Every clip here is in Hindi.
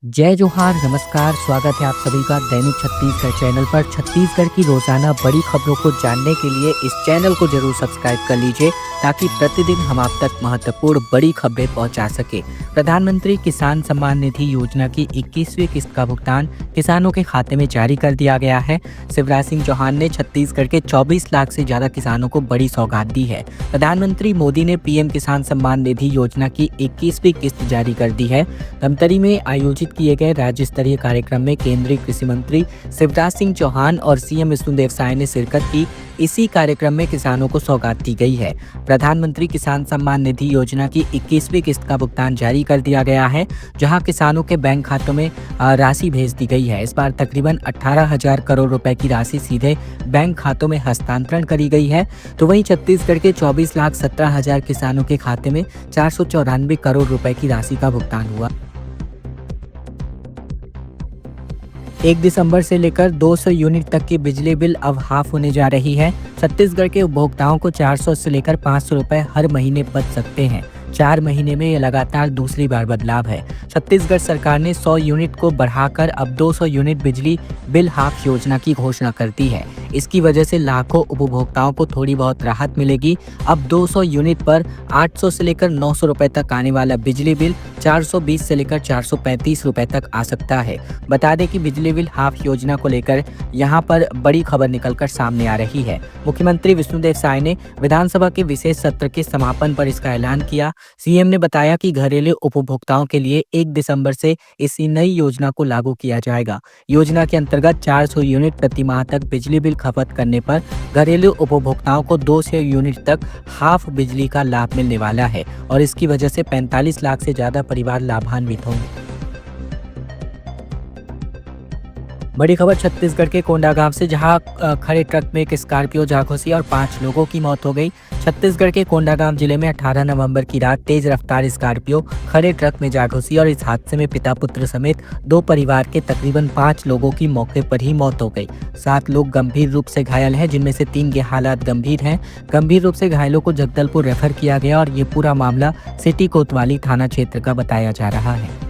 जय जोहार, नमस्कार। स्वागत है आप सभी का दैनिक छत्तीसगढ़ चैनल पर। छत्तीसगढ़ की रोजाना बड़ी खबरों को जानने के लिए इस चैनल को जरूर सब्सक्राइब कर लीजिए ताकि प्रतिदिन हम आप तक महत्वपूर्ण बड़ी खबरें पहुंचा सके। प्रधानमंत्री किसान सम्मान निधि योजना की 21वीं किस्त का भुगतान किसानों के खाते में जारी कर दिया गया है। शिवराज सिंह चौहान ने छत्तीसगढ़ के 24 लाख से ज्यादा किसानों को बड़ी सौगात दी है। प्रधानमंत्री मोदी ने पीएम किसान सम्मान निधि योजना की 21वीं किस्त जारी कर दी है। धमतरी में आयोजित किए गए राज्य स्तरीय कार्यक्रम में केंद्रीय कृषि मंत्री शिवराज सिंह चौहान और सीएम विष्णुदेव साय ने शिरकत की। इसी कार्यक्रम में किसानों को सौगात दी गई है। प्रधानमंत्री किसान सम्मान निधि योजना की 21वीं किस्त का भुगतान जारी कर दिया गया है, जहां किसानों के बैंक खातों में राशि भेज दी गई है। इस बार तकरीबन 18,000 करोड़ रुपए की राशि सीधे बैंक खातों में हस्तांतरण करी गई है। तो वहीं छत्तीसगढ़ के 24,17,000 किसानों के खाते में 494 करोड़ रुपए की राशि का भुगतान हुआ। 1 दिसंबर से लेकर 200 यूनिट तक की बिजली बिल अब हाफ होने जा रही है। छत्तीसगढ़ के उपभोक्ताओं को 400 से लेकर 500 रुपए हर महीने बच सकते हैं। 4 महीने में यह लगातार दूसरी बार बदलाव है। छत्तीसगढ़ सरकार ने 100 यूनिट को बढ़ाकर अब 200 यूनिट बिजली बिल हाफ योजना की घोषणा कर दी है। इसकी वजह से लाखों उपभोक्ताओं को थोड़ी बहुत राहत मिलेगी। अब 200 यूनिट पर 800 से लेकर 900 रुपए तक आने वाला बिजली बिल 420 से लेकर 435 रुपए तक आ सकता है। बता दें कि बिजली बिल हाफ योजना को लेकर यहां पर बड़ी खबर निकलकर सामने आ रही है। मुख्यमंत्री विष्णुदेव साय ने विधानसभा के विशेष सत्र के समापन पर इसका ऐलान किया। सीएम ने बताया कि घरेलू उपभोक्ताओं के लिए 1 दिसंबर से इस नई योजना को लागू किया जाएगा। योजना के अंतर्गत 400 यूनिट प्रति माह तक बिजली बिल खपत करने पर घरेलू उपभोक्ताओं को 200 यूनिट तक हाफ बिजली का लाभ मिलने वाला है और इसकी वजह से 45 लाख से ज्यादा परिवार लाभान्वित होंगे। बड़ी खबर छत्तीसगढ़ के कोंडागांव से, जहां खड़े ट्रक में एक स्कॉर्पियो जा घुसी और 5 लोगों की मौत हो गई। छत्तीसगढ़ के कोंडागांव जिले में 18 नवंबर की रात तेज रफ्तार स्कॉर्पियो खड़े ट्रक में जा घुसी और इस हादसे में पिता पुत्र समेत 2 परिवार के तकरीबन 5 लोगों की मौके पर ही मौत हो गई। 7 लोग गंभीर रूप से घायल हैं, जिनमें से 3 के हालात गंभीर हैं। गंभीर रूप से घायलों को जगदलपुर रेफर किया गया और ये पूरा मामला सिटी कोतवाली थाना क्षेत्र का बताया जा रहा है।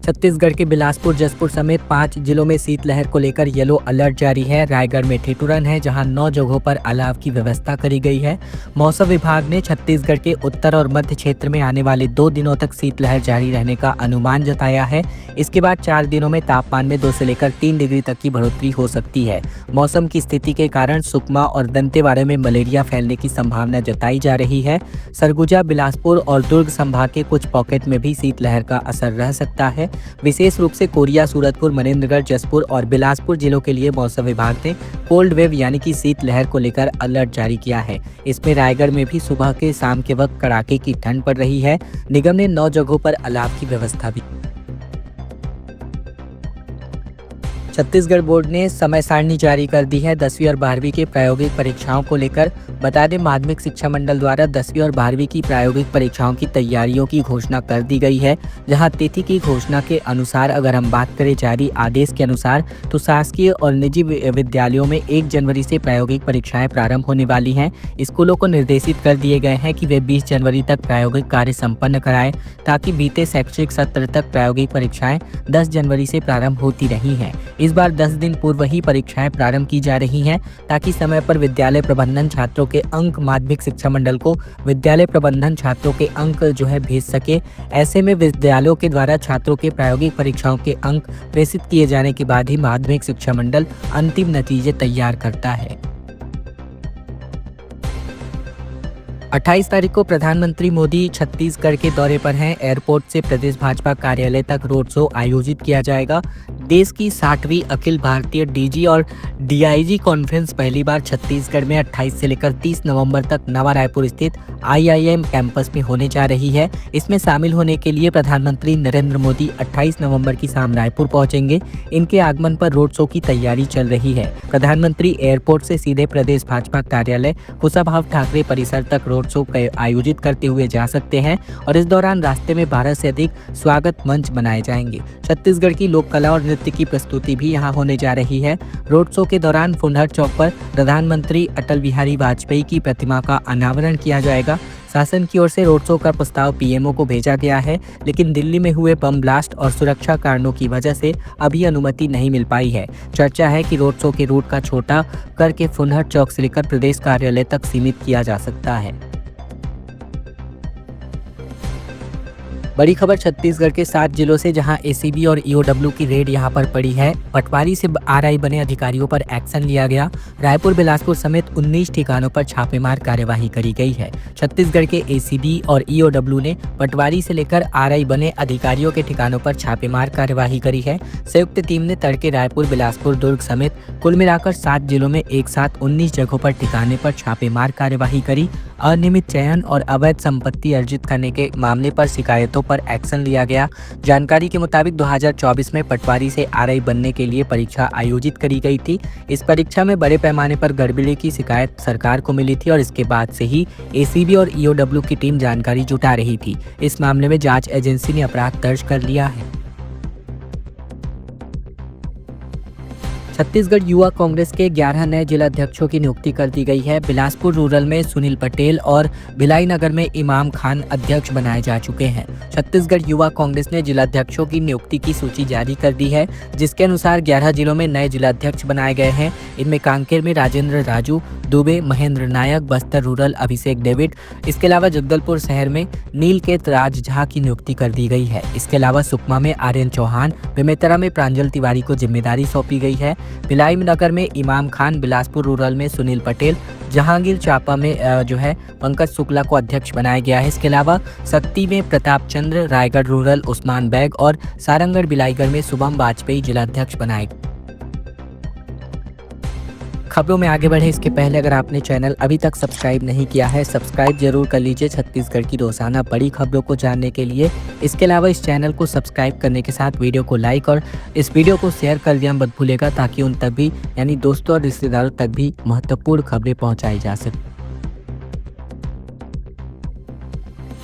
छत्तीसगढ़ के बिलासपुर, जसपुर समेत 5 जिलों में शीतलहर को लेकर येलो अलर्ट जारी है। रायगढ़ में ठिठुरन है, जहां 9 जगहों पर अलाव की व्यवस्था करी गई है। मौसम विभाग ने छत्तीसगढ़ के उत्तर और मध्य क्षेत्र में आने वाले 2 दिनों तक शीतलहर जारी रहने का अनुमान जताया है। इसके बाद 4 दिनों में तापमान में 2 से लेकर 3 डिग्री तक की बढ़ोतरी हो सकती है। मौसम की स्थिति के कारण सुकमा और दंतेवाड़ा में मलेरिया फैलने की संभावना जताई जा रही है। सरगुजा, बिलासपुर और दुर्ग संभाग के कुछ पॉकेट में भी शीतलहर का असर रह सकता है। विशेष रूप से कोरिया, सूरतपुर, मनेन्द्रगढ़, जसपुर और बिलासपुर जिलों के लिए मौसम विभाग ने कोल्ड वेव यानी कि शीतलहर को लेकर अलर्ट जारी किया है। इसमें रायगढ़ में भी सुबह के शाम के वक्त कड़ाके की ठंड पड़ रही है। निगम ने 9 जगहों पर अलाव की व्यवस्था भी। छत्तीसगढ़ बोर्ड ने समय सारणी जारी कर दी है 10वीं और 12वीं की प्रायोगिक परीक्षाओं को लेकर। बता दें, माध्यमिक शिक्षा मंडल द्वारा 10वीं और 12वीं की प्रायोगिक परीक्षाओं की तैयारियों की घोषणा कर दी गई है। जहां तिथि की घोषणा के अनुसार अगर हम बात करें जारी आदेश के अनुसार, तो शासकीय और निजी विद्यालयों में 1 जनवरी से प्रायोगिक परीक्षाएं प्रारंभ होने वाली हैं। स्कूलों को निर्देशित कर दिए गए हैं कि वे 20 जनवरी तक प्रायोगिक कार्य संपन्न कराएं, ताकि बीते शैक्षिक सत्र तक प्रायोगिक परीक्षाएं 10 जनवरी से प्रारंभ होती रही हैं। इस बार 10 दिन पूर्व ही परीक्षाएं प्रारंभ की जा रही हैं, ताकि समय पर विद्यालय प्रबंधन छात्रों के अंक माध्यमिक शिक्षा मंडल को विद्यालय प्रबंधन छात्रों के अंक भेज सके। ऐसे में विद्यालयों के द्वारा छात्रों के प्रायोगिक परीक्षाओं के अंक प्रेषित किए जाने के बाद ही माध्यमिक शिक्षा मंडल अंतिम नतीजे तैयार करता है। 28 तारीख को प्रधानमंत्री मोदी छत्तीसगढ़ के दौरे पर हैं। एयरपोर्ट से प्रदेश भाजपा कार्यालय तक रोड शो आयोजित किया जाएगा। देश की 60वीं अखिल भारतीय डीजी और डीआईजी कॉन्फ्रेंस पहली बार छत्तीसगढ़ में 28 से लेकर 30 नवंबर तक नवा रायपुर स्थित आईआईएम कैंपस में होने जा रही है। इसमें शामिल होने के लिए प्रधानमंत्री नरेंद्र मोदी 28 नवंबर की शाम रायपुर पहुंचेंगे। इनके आगमन पर रोड शो की तैयारी चल रही है। प्रधानमंत्री एयरपोर्ट से सीधे प्रदेश भाजपा कार्यालय कुशाभाऊ ठाकरे परिसर तक रोड शो आयोजित करते हुए जा सकते हैं और इस दौरान रास्ते में 12 से अधिक स्वागत मंच बनाए जाएंगे। छत्तीसगढ़ की लोक कला और नृत्य की प्रस्तुति भी यहां होने जा रही है। रोड शो के दौरान फुंडहर चौक पर प्रधानमंत्री अटल बिहारी वाजपेयी की प्रतिमा का अनावरण किया जाएगा। शासन की ओर से रोड शो का प्रस्ताव पीएमओ को भेजा गया है, लेकिन दिल्ली में हुए बम ब्लास्ट और सुरक्षा कारणों की वजह से अभी अनुमति नहीं मिल पाई है। चर्चा है कि रोड शो के रूट का छोटा करके फुंडहर चौक से लेकर प्रदेश कार्यालय तक सीमित किया जा सकता है। बड़ी खबर छत्तीसगढ़ के 7 जिलों से, जहां एसीबी और ईओडब्ल्यू की रेड यहां पर पड़ी है। पटवारी से आरआई बने अधिकारियों पर एक्शन लिया गया। रायपुर, बिलासपुर समेत 19 ठिकानों पर छापेमार कार्यवाही करी गई है। छत्तीसगढ़ के एसीबी और ईओडब्ल्यू ने पटवारी से लेकर आरआई बने अधिकारियों के ठिकानों पर छापेमार कार्यवाही करी है। संयुक्त टीम ने तड़के रायपुर, बिलासपुर, दुर्ग समेत कुल मिलाकर 7 जिलों में एक साथ 19 जगहों पर ठिकाने पर छापेमार कार्यवाही करी। अनियमित चयन और अवैध संपत्ति अर्जित करने के मामले पर शिकायतों पर एक्शन लिया गया। जानकारी के मुताबिक 2024 में पटवारी से आरआई बनने के लिए परीक्षा आयोजित करी गई थी। इस परीक्षा में बड़े पैमाने पर गड़बड़ी की शिकायत सरकार को मिली थी और इसके बाद से ही एसीबी और ईओडब्ल्यू की टीम जानकारी जुटा रही थी। इस मामले में जांच एजेंसी ने अपराध दर्ज कर लिया है। छत्तीसगढ़ युवा कांग्रेस के 11 नए जिलाध्यक्षों की नियुक्ति कर दी गई है। बिलासपुर रूरल में सुनील पटेल और भिलाई नगर में इमाम खान अध्यक्ष बनाए जा चुके हैं। छत्तीसगढ़ युवा कांग्रेस ने जिलाध्यक्षों की नियुक्ति की सूची जारी कर दी है, जिसके अनुसार 11 जिलों में नए जिलाध्यक्ष बनाए गए हैं। इनमें कांकेर में राजेंद्र राजू, दुबे महेंद्र नायक, बस्तर रूरल अभिषेक डेविड, इसके अलावा जगदलपुर शहर में नीलकेत राज झा की नियुक्ति कर दी गई है। इसके अलावा सुकमा में आर्यन चौहान, बेमेतरा में प्रांजल तिवारी को जिम्मेदारी सौंपी गई है। भिलाई नगर में इमाम खान, बिलासपुर रूरल में सुनील पटेल, जहांगीर चांपा में पंकज शुक्ला को अध्यक्ष बनाया गया है। इसके अलावा सक्ती में प्रताप चंद्र, रायगढ़ रूरल उस्मान बैग और सारंगढ़ बिलाईगढ़ में शुभम वाजपेयी जिलाध्यक्ष बनाए। खबरों में आगे बढ़े इसके पहले अगर आपने चैनल अभी तक सब्सक्राइब नहीं किया है, सब्सक्राइब जरूर कर लीजिए छत्तीसगढ़ की रोजाना बड़ी खबरों को जानने के लिए। इसके अलावा इस चैनल को सब्सक्राइब करने के साथ वीडियो को लाइक और इस वीडियो को शेयर कर दिया मत भूलेगा, ताकि उन तक भी यानी दोस्तों और रिश्तेदारों तक भी महत्वपूर्ण खबरें पहुँचाई जा सके।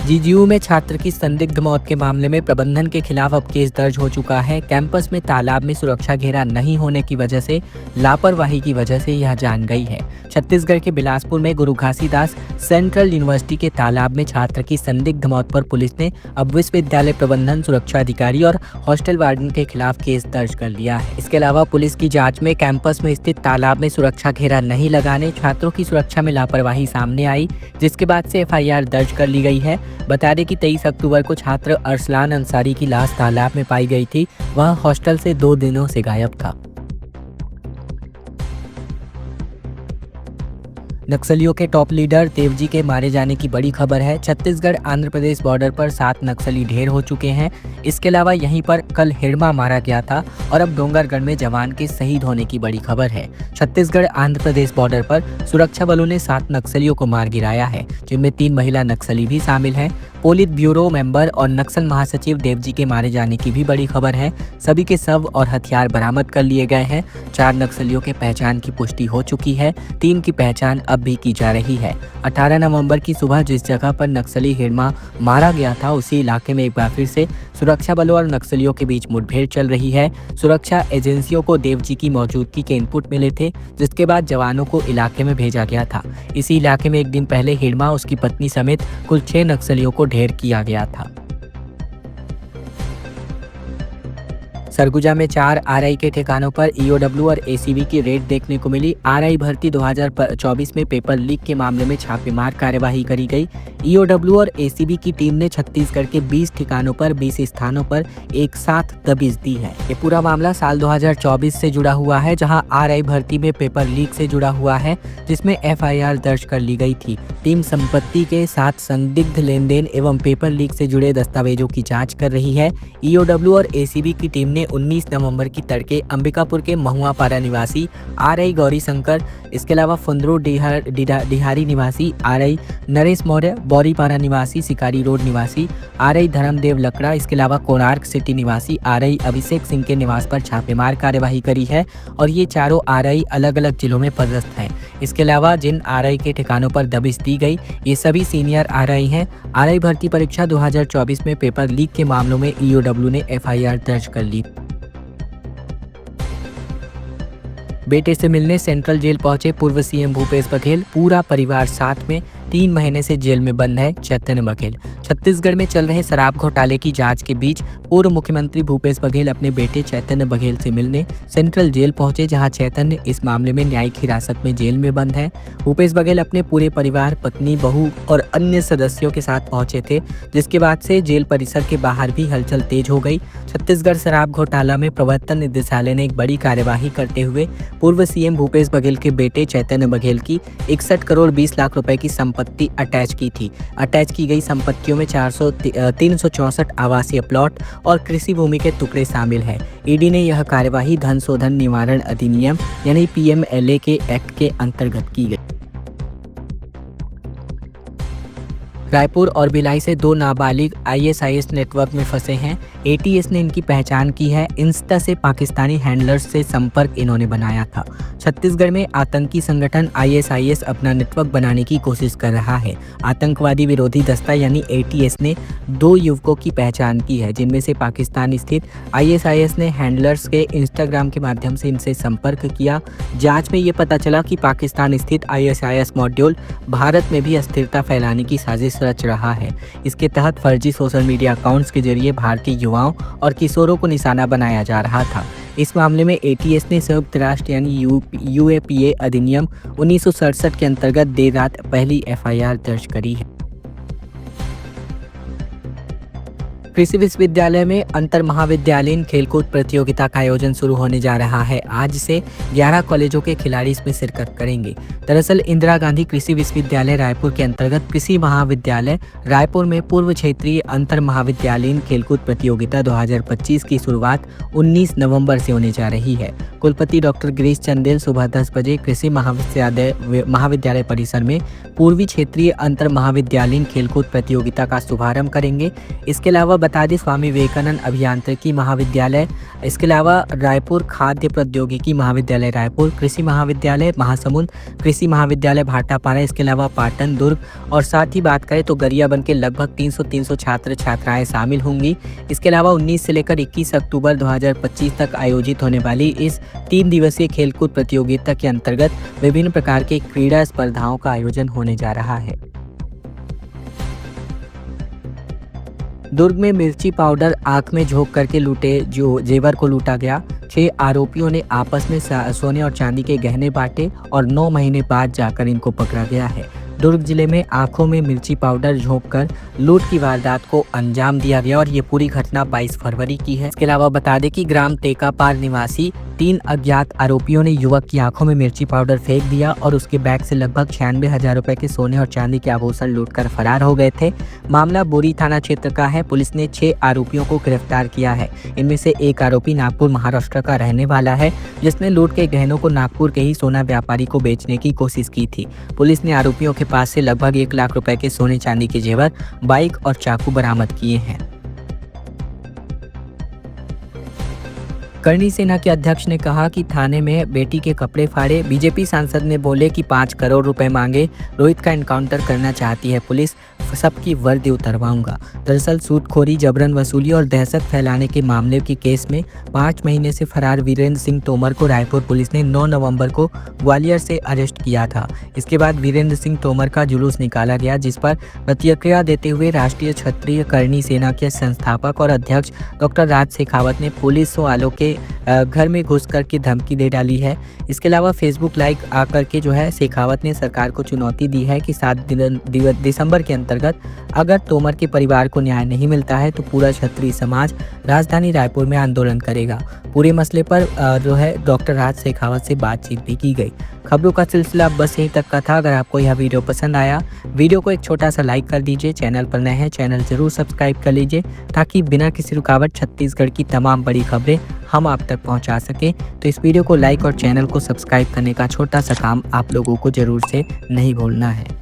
जीजीयू में छात्र की संदिग्ध मौत के मामले में प्रबंधन के खिलाफ अब केस दर्ज हो चुका है। कैंपस में तालाब में सुरक्षा घेरा नहीं होने की वजह से लापरवाही की वजह से यह जान गई है। छत्तीसगढ़ के बिलासपुर में गुरु घासीदास सेंट्रल यूनिवर्सिटी के तालाब में छात्र की संदिग्ध मौत पर पुलिस ने अब विश्वविद्यालय प्रबंधन, सुरक्षा अधिकारी और हॉस्टल वार्डन के खिलाफ केस दर्ज कर लिया है। इसके अलावा पुलिस की जाँच में कैंपस में स्थित तालाब में सुरक्षा घेरा नहीं लगाने, छात्रों की सुरक्षा में लापरवाही सामने आई, जिसके बाद से एफआईआर दर्ज कर ली गई है। बता दें कि 23 अक्टूबर को छात्र अरसलान अंसारी की लाश तालाब में पाई गई थी। वह हॉस्टल से 2 दिनों से गायब था। नक्सलियों के टॉप लीडर देवजी के मारे जाने की बड़ी खबर है। छत्तीसगढ़ आंध्र प्रदेश बॉर्डर पर 7 नक्सली ढेर हो चुके हैं। इसके अलावा यहीं पर कल हिड़मा मारा गया था और अब डोंगरगढ़ में जवान के शहीद होने की बड़ी खबर है। छत्तीसगढ़ आंध्र प्रदेश बॉर्डर पर सुरक्षा बलों ने 7 नक्सलियों को मार गिराया है, जिनमें 3 महिला नक्सली भी शामिल हैं। पोलित ब्यूरो मेंबर और नक्सल महासचिव देवजी के मारे जाने की भी बड़ी खबर है। सभी के शव और हथियार बरामद कर लिए गए हैं। 4 नक्सलियों के पहचान की पुष्टि हो चुकी है, 3 की पहचान अब भी की जा रही है। 18 नवंबर की सुबह जिस जगह पर नक्सली हिड़मा मारा गया था, उसी इलाके में एक बार फिर से सुरक्षा बलों और नक्सलियों के बीच मुठभेड़ चल रही है। सुरक्षा एजेंसियों को देवजी की मौजूदगी के इनपुट मिले थे, जिसके बाद जवानों को इलाके में भेजा गया था। इसी इलाके में एक दिन पहले हिड़मा, उसकी पत्नी समेत कुल 6 नक्सलियों को ढेर किया गया था। सरगुजा में 4 आरआई के ठिकानों पर ईओडब्ल्यू और एसीबी की रेड देखने को मिली। आरआई भर्ती 2024 में पेपर लीक के मामले में छापेमार कार्यवाही करी गई। ईओडब्ल्यू और एसीबी की टीम ने छत्तीसगढ़ के 20 ठिकानों पर 20 स्थानों पर एक साथ दबिश दी है। ये पूरा मामला साल 2024 से जुड़ा हुआ है, जहां आरआई भर्ती में पेपर लीक से जुड़ा हुआ है, जिसमें एफआईआर दर्ज कर ली गई थी। टीम संपत्ति के साथ संदिग्ध लेन देन एवं पेपर लीक से जुड़े दस्तावेजों की जाँच कर रही है। ईओडब्ल्यू और एसीबी की टीम ने 19 नवंबर की तड़के अंबिकापुर के महुआपारा निवासी आरआई गौरी शंकर, इसके अलावा फुंदरू डिहारी निवासी आरआई नरेश मौर्य, बौरीपारा निवासी शिकारी रोड निवासी आरआई धर्मदेव लकड़ा, इसके अलावा कोणार्क सिटी निवासी आरआई अभिषेक सिंह के निवास पर छापेमार कार्यवाही करी है और ये चारों आरआई अलग अलग जिलों में पदस्थ हैं। इसके अलावा जिन आरआई के ठिकानों पर दबिश दी गई, ये सभी सीनियर आरआई हैं। आरआई भर्ती परीक्षा 2024 में पेपर लीक के मामलों में ईओडब्ल्यू ने एफआईआर दर्ज कर ली। बेटे से मिलने सेंट्रल जेल पहुंचे पूर्व सीएम भूपेश बघेल, पूरा परिवार साथ में। 3 महीने से जेल में बंद है चैतन्य बघेल। छत्तीसगढ़ में चल रहे शराब घोटाले की जांच के बीच पूर्व मुख्यमंत्री भूपेश बघेल अपने बेटे चैतन्य बघेल से मिलने सेंट्रल जेल पहुंचे, जहां चैतन्य इस मामले में न्यायिक हिरासत में जेल में बंद है। भूपेश बघेल अपने पूरे परिवार, पत्नी, बहू और अन्य सदस्यों के साथ पहुंचे थे, जिसके बाद से जेल परिसर के बाहर भी हलचल तेज हो गई। छत्तीसगढ़ शराब घोटाला में प्रवर्तन निदेशालय ने एक बड़ी कार्यवाही करते हुए पूर्व सीएम भूपेश बघेल के बेटे चैतन्य बघेल की 61 करोड़ 20 लाख रुपए की संपत्ति अटैच की थी। अटैच की गई संपत्तियों में 364 आवासीय प्लॉट और कृषि भूमि के टुकड़े शामिल हैं। ईडी ने यह कार्यवाही धन शोधन निवारण अधिनियम यानी पीएमएलए के एक्ट के अंतर्गत की गई। रायपुर और भिलाई से 2 नाबालिग आईएसआईएस नेटवर्क में फंसे हैं। एटीएस ने इनकी पहचान की है। इंस्टा से पाकिस्तानी हैंडलर्स से संपर्क इन्होंने बनाया था। छत्तीसगढ़ में आतंकी संगठन आईएसआईएस अपना नेटवर्क बनाने की कोशिश कर रहा है। आतंकवादी विरोधी दस्ता यानी एटीएस ने 2 युवकों की पहचान की है, जिनमें से पाकिस्तान स्थित आईएसआईएस ने हैंडलर्स के इंस्टाग्राम के माध्यम से इनसे संपर्क किया। जांच में ये पता चला कि पाकिस्तान स्थित आईएसआईएस मॉड्यूल भारत में भी अस्थिरता फैलाने की साजिश रच रहा है। इसके तहत फर्जी सोशल मीडिया अकाउंट्स के जरिए भारतीय युवाओं और किशोरों को निशाना बनाया जा रहा था। इस मामले में एटीएस ने संयुक्त राष्ट्र यानी यूएपीए अधिनियम 1967 के अंतर्गत देर रात पहली एफआईआर दर्ज करी है। कृषि विश्वविद्यालय में अंतर महाविद्यालयीन खेलकूद प्रतियोगिता का आयोजन शुरू होने जा रहा है। आज से 11 कॉलेजों के खिलाड़ी इसमें शिरकत करेंगे। दरअसल इंदिरा गांधी कृषि विश्वविद्यालय रायपुर के अंतर्गत कृषि महाविद्यालय रायपुर में पूर्व क्षेत्रीय अंतर महाविद्यालयीन खेलकूद प्रतियोगिता 2025 की शुरुआत 19 नवंबर से होने जा रही है। कुलपति डॉक्टर गिरीश चंदेल सुबह 10 बजे कृषि महाविद्यालय परिसर में पूर्वी क्षेत्रीय अंतर महाविद्यालयीन खेलकूद प्रतियोगिता का शुभारंभ करेंगे। इसके अलावा बता दें, स्वामी विवेकानंद अभियांत्रिकी महाविद्यालय, इसके अलावा रायपुर खाद्य प्रौद्योगिकी महाविद्यालय रायपुर, कृषि महाविद्यालय महासमुंद, कृषि महाविद्यालय भाटापारा, इसके अलावा पाटन, दुर्ग और साथ ही बात करें तो गरियाबंद के लगभग 300 छात्र छात्राएं शामिल होंगी। इसके अलावा 19 से लेकर 21 अक्टूबर 2025 तक आयोजित होने वाली इस 3 दिवसीय खेलकूद प्रतियोगिता के अंतर्गत विभिन्न प्रकार के क्रीड़ा स्पर्धाओं का आयोजन होने जा रहा है। दुर्ग में मिर्ची पाउडर आंख में झोंक करके लूटे जेवर को लूटा गया। 6 आरोपियों ने आपस में सोने और चांदी के गहने बांटे और 9 महीने बाद जाकर इनको पकड़ा गया है। दुर्ग जिले में आंखों में मिर्ची पाउडर झोंककर लूट की वारदात को अंजाम दिया गया और ये पूरी घटना 22 फरवरी की है। इसके अलावा बता दें कि ग्राम तेकापार निवासी 3 अज्ञात आरोपियों ने युवक की आंखों में मिर्ची पाउडर फेंक दिया और उसके बैग से लगभग 96,000 रुपए के सोने और चांदी के आभूषण लूटकर फरार हो गए थे। मामला बोरी थाना क्षेत्र का है। पुलिस ने 6 आरोपियों को गिरफ्तार किया है। इनमें से एक आरोपी नागपुर महाराष्ट्र का रहने वाला है, जिसने लूट के गहनों को नागपुर के ही सोना व्यापारी को बेचने की कोशिश की थी। पुलिस ने आरोपियों के पास से लगभग 1 लाख रुपए के सोने चांदी के जेवर, बाइक और चाकू बरामद किए हैं। करणी सेना के अध्यक्ष ने कहा कि थाने में बेटी के कपड़े फाड़े। बीजेपी सांसद ने बोले कि 5 करोड़ रुपए मांगे। रोहित का एनकाउंटर करना चाहती है पुलिस, सबकी वर्दी उतरवाऊंगा। दरअसल सूदखोरी, जबरन वसूली और दहशत फैलाने के मामले के केस में 5 महीने से फरार वीरेंद्र सिंह तोमर को रायपुर पुलिस ने 9 नवंबर को ग्वालियर से अरेस्ट किया था। इसके बाद वीरेंद्र सिंह तोमर का जुलूस निकाला गया, जिस पर प्रतिक्रिया देते हुए राष्ट्रीय क्षत्रिय करणी सेना के संस्थापक और अध्यक्ष डॉक्टर राज शेखावत ने पुलिस वालों के घर में घुस करके धमकी दे डाली है। इसके अलावा फेसबुक लाइव आकर के शेखावत ने सरकार को चुनौती दी है कि 7 दिसंबर के अंतर्गत अगर तोमर के परिवार को न्याय नहीं मिलता है तो पूरा क्षत्रिय समाज राजधानी रायपुर में आंदोलन करेगा। पूरे मसले पर डॉक्टर राज शेखावत से बातचीत भी की गई। खबरों का सिलसिला बस यहीं तक का था। अगर आपको यह वीडियो पसंद आया, वीडियो को एक छोटा सा लाइक कर दीजिए। चैनल पर नए हैं, चैनल जरूर सब्सक्राइब कर लीजिए ताकि बिना किसी रुकावट छत्तीसगढ़ की तमाम बड़ी खबरें हम आप तक पहुंचा सके। तो इस वीडियो को लाइक और चैनल को सब्सक्राइब करने का छोटा सा काम आप लोगों को जरूर से नहीं भूलना है।